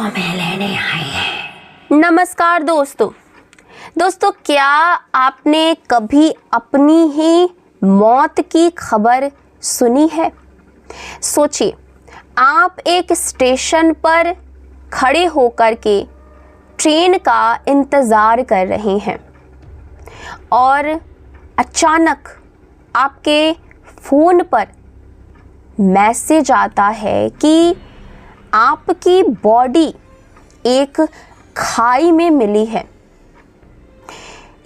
हमें लेने आई है। नमस्कार दोस्तों, क्या आपने कभी अपनी ही मौत की खबर सुनी है? सोचिए, आप एक स्टेशन पर खड़े होकर के ट्रेन का इंतज़ार कर रहे हैं और अचानक आपके फ़ोन पर मैसेज आता है कि आपकी बॉडी एक खाई में मिली है।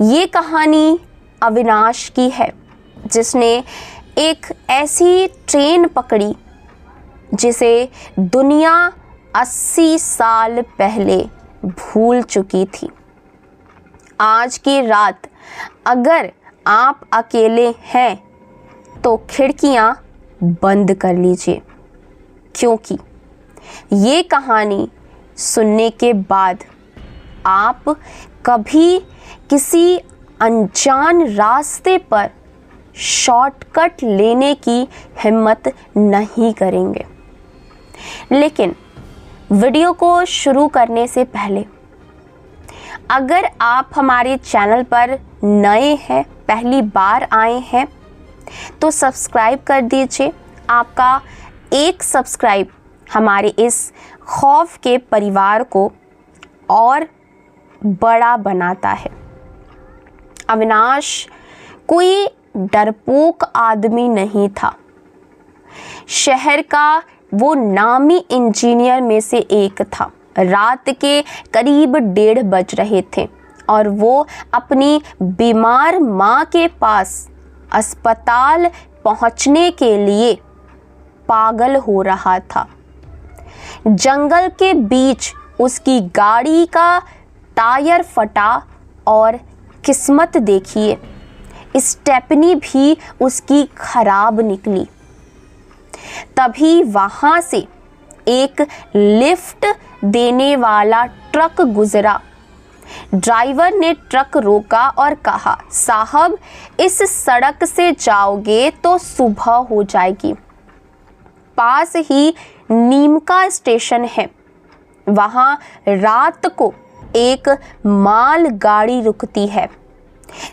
ये कहानी अविनाश की है, जिसने एक ऐसी ट्रेन पकड़ी जिसे दुनिया 80 साल पहले भूल चुकी थी। आज की रात अगर आप अकेले हैं तो खिड़कियां बंद कर लीजिए, क्योंकि ये कहानी सुनने के बाद आप कभी किसी अनजान रास्ते पर शॉर्टकट लेने की हिम्मत नहीं करेंगे। लेकिन वीडियो को शुरू करने से पहले अगर आप हमारे चैनल पर नए हैं, पहली बार आए हैं, तो सब्सक्राइब कर दीजिए। आपका एक सब्सक्राइब हमारे इस खौफ के परिवार को और बड़ा बनाता है। अविनाश कोई डरपोक आदमी नहीं था। शहर का वो नामी इंजीनियर में से एक था। रात के करीब 1:30 बज रहे थे और वो अपनी बीमार माँ के पास अस्पताल पहुँचने के लिए पागल हो रहा था। जंगल के बीच उसकी गाड़ी का टायर फटा और किस्मत देखिए, स्टेपनी भी उसकी खराब निकली। तभी वहाँ से एक लिफ्ट देने वाला ट्रक गुजरा। ड्राइवर ने ट्रक रोका और कहा, साहब, इस सड़क से जाओगे तो सुबह हो जाएगी। पास ही नीमका स्टेशन है, वहाँ रात को एक माल गाड़ी रुकती है,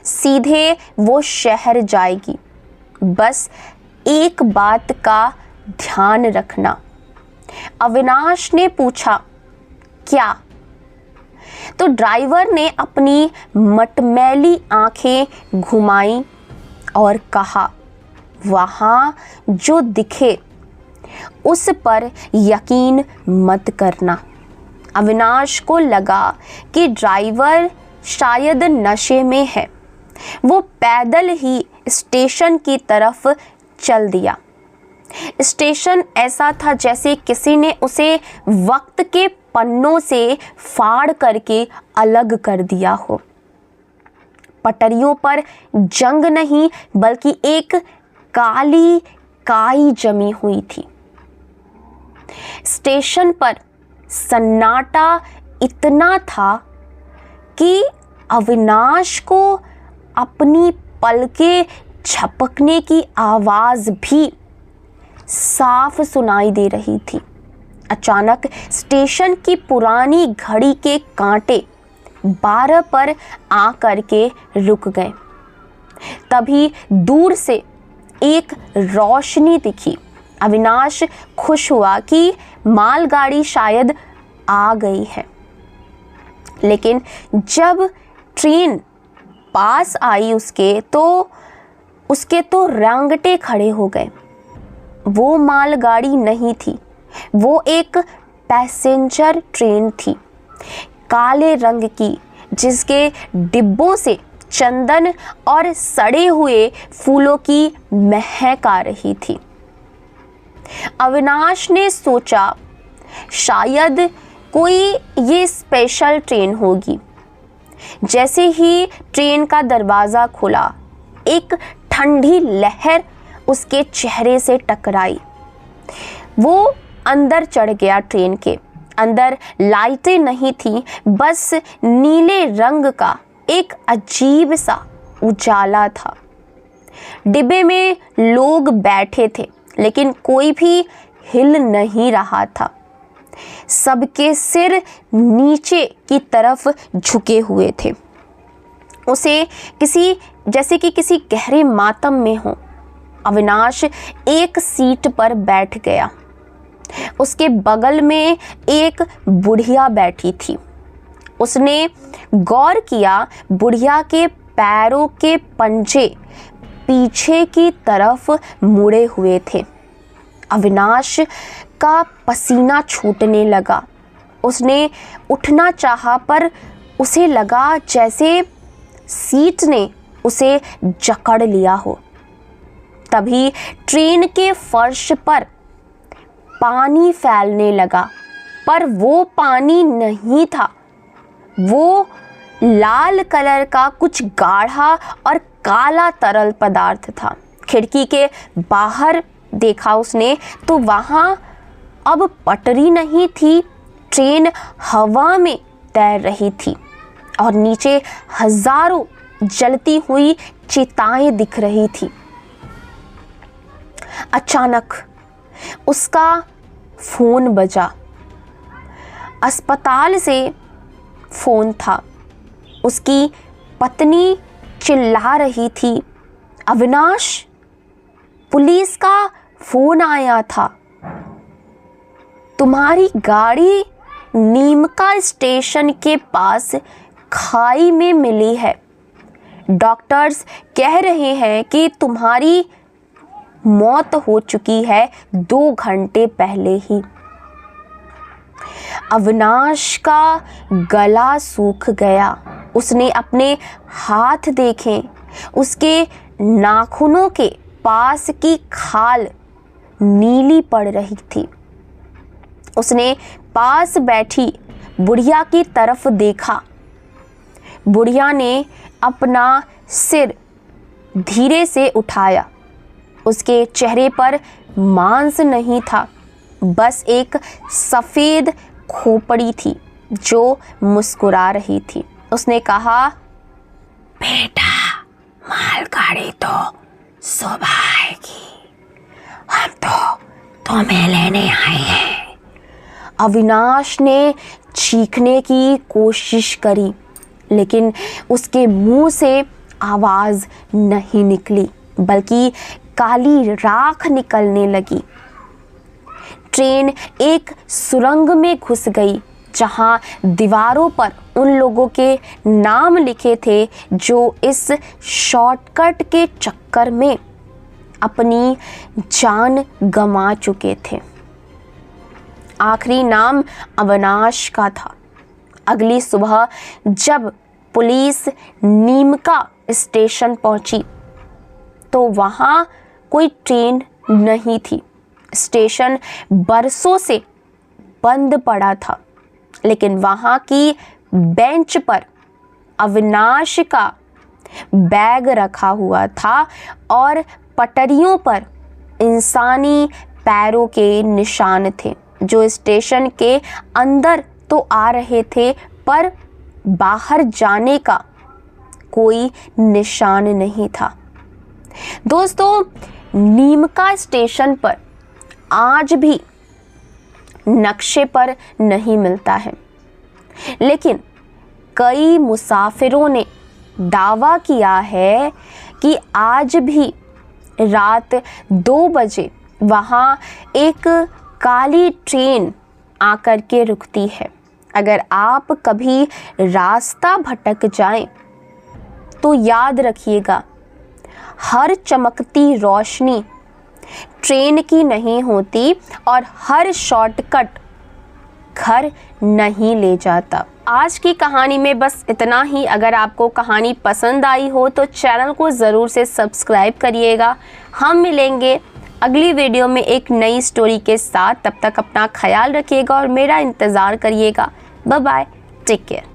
सीधे वो शहर जाएगी। बस एक बात का ध्यान रखना। अविनाश ने पूछा, क्या? तो ड्राइवर ने अपनी मटमैली आंखें घुमाई और कहा, वहाँ जो दिखे उस पर यकीन मत करना। अविनाश को लगा कि ड्राइवर शायद नशे में है। वो पैदल ही स्टेशन की तरफ चल दिया। स्टेशन ऐसा था जैसे किसी ने उसे वक्त के पन्नों से फाड़ करके अलग कर दिया हो। पटरियों पर जंग नहीं, बल्कि एक काली काई जमी हुई थी। स्टेशन पर सन्नाटा इतना था कि अविनाश को अपनी पलकें झपकने की आवाज़ भी साफ सुनाई दे रही थी। अचानक स्टेशन की पुरानी घड़ी के कांटे 12 पर आ करके रुक गए। तभी दूर से एक रोशनी दिखी। अविनाश खुश हुआ कि मालगाड़ी शायद आ गई है। लेकिन जब ट्रेन पास आई उसके तो रोंगटे खड़े हो गए। वो मालगाड़ी नहीं थी, वो एक पैसेंजर ट्रेन थी, काले रंग की, जिसके डिब्बों से चंदन और सड़े हुए फूलों की महक आ रही थी। अविनाश ने सोचा, शायद कोई ये स्पेशल ट्रेन होगी। जैसे ही ट्रेन का दरवाज़ा खुला, एक ठंडी लहर उसके चेहरे से टकराई। वो अंदर चढ़ गया। ट्रेन के अंदर लाइटें नहीं थी, बस नीले रंग का एक अजीब सा उजाला था। डिब्बे में लोग बैठे थे, लेकिन कोई भी हिल नहीं रहा था। सबके सिर नीचे की तरफ झुके हुए थे। उसे जैसे कि किसी गहरे मातम में हो। अविनाश एक सीट पर बैठ गया। उसके बगल में एक बुढ़िया बैठी थी। उसने गौर किया, बुढ़िया के पैरों के पंजे पीछे की तरफ मुड़े हुए थे। अविनाश का पसीना छूटने लगा। उसने उठना चाहा, पर उसे लगा जैसे सीट ने उसे जकड़ लिया हो। तभी ट्रेन के फर्श पर पानी फैलने लगा, पर वो पानी नहीं था। वो लाल कलर का कुछ गाढ़ा और काला तरल पदार्थ था। खिड़की के बाहर देखा उसने तो वहाँ अब पटरी नहीं थी, ट्रेन हवा में तैर रही थी और नीचे हजारों जलती हुई चिताएं दिख रही थी। अचानक उसका फोन बजा। अस्पताल से फोन था। उसकी पत्नी चिल्ला रही थी, अविनाश, पुलिस का फोन आया था। तुम्हारी गाड़ी नीमका स्टेशन के पास खाई में मिली है। डॉक्टर्स कह रहे हैं कि तुम्हारी मौत हो चुकी है 2 घंटे पहले ही। अविनाश का गला सूख गया। उसने अपने हाथ देखे। उसके नाखूनों के पास की खाल नीली पड़ रही थी। उसने पास बैठी बुढ़िया की तरफ देखा। बुढ़िया ने अपना सिर धीरे से उठाया। उसके चेहरे पर मांस नहीं था, बस एक सफ़ेद खोपड़ी थी जो मुस्कुरा रही थी। उसने कहा, बेटा, मालगाड़ी तो सुबह आएगी, हम तो तुम्हें लेने आए हैं। अविनाश ने चीखने की कोशिश करी, लेकिन उसके मुंह से आवाज़ नहीं निकली, बल्कि काली राख निकलने लगी। ट्रेन एक सुरंग में घुस गई, जहां दीवारों पर उन लोगों के नाम लिखे थे जो इस शॉर्टकट के चक्कर में अपनी जान गंवा चुके थे। आखिरी नाम अविनाश का था। अगली सुबह जब पुलिस नीमका स्टेशन पहुंची तो वहां कोई ट्रेन नहीं थी। स्टेशन बरसों से बंद पड़ा था, लेकिन वहां की बेंच पर अविनाश का बैग रखा हुआ था और पटरियों पर इंसानी पैरों के निशान थे जो स्टेशन के अंदर तो आ रहे थे, पर बाहर जाने का कोई निशान नहीं था। दोस्तों, नीमका स्टेशन पर आज भी नक्शे पर नहीं मिलता है, लेकिन कई मुसाफिरों ने दावा किया है कि आज भी रात 2 बजे वहाँ एक काली ट्रेन आकर के रुकती है। अगर आप कभी रास्ता भटक जाएं तो याद रखिएगा, हर चमकती रोशनी ट्रेन की नहीं होती और हर शॉर्टकट घर नहीं ले जाता। आज की कहानी में बस इतना ही। अगर आपको कहानी पसंद आई हो तो चैनल को ज़रूर से सब्सक्राइब करिएगा। हम मिलेंगे अगली वीडियो में एक नई स्टोरी के साथ। तब तक अपना ख्याल रखिएगा और मेरा इंतज़ार करिएगा। Bye bye, take care.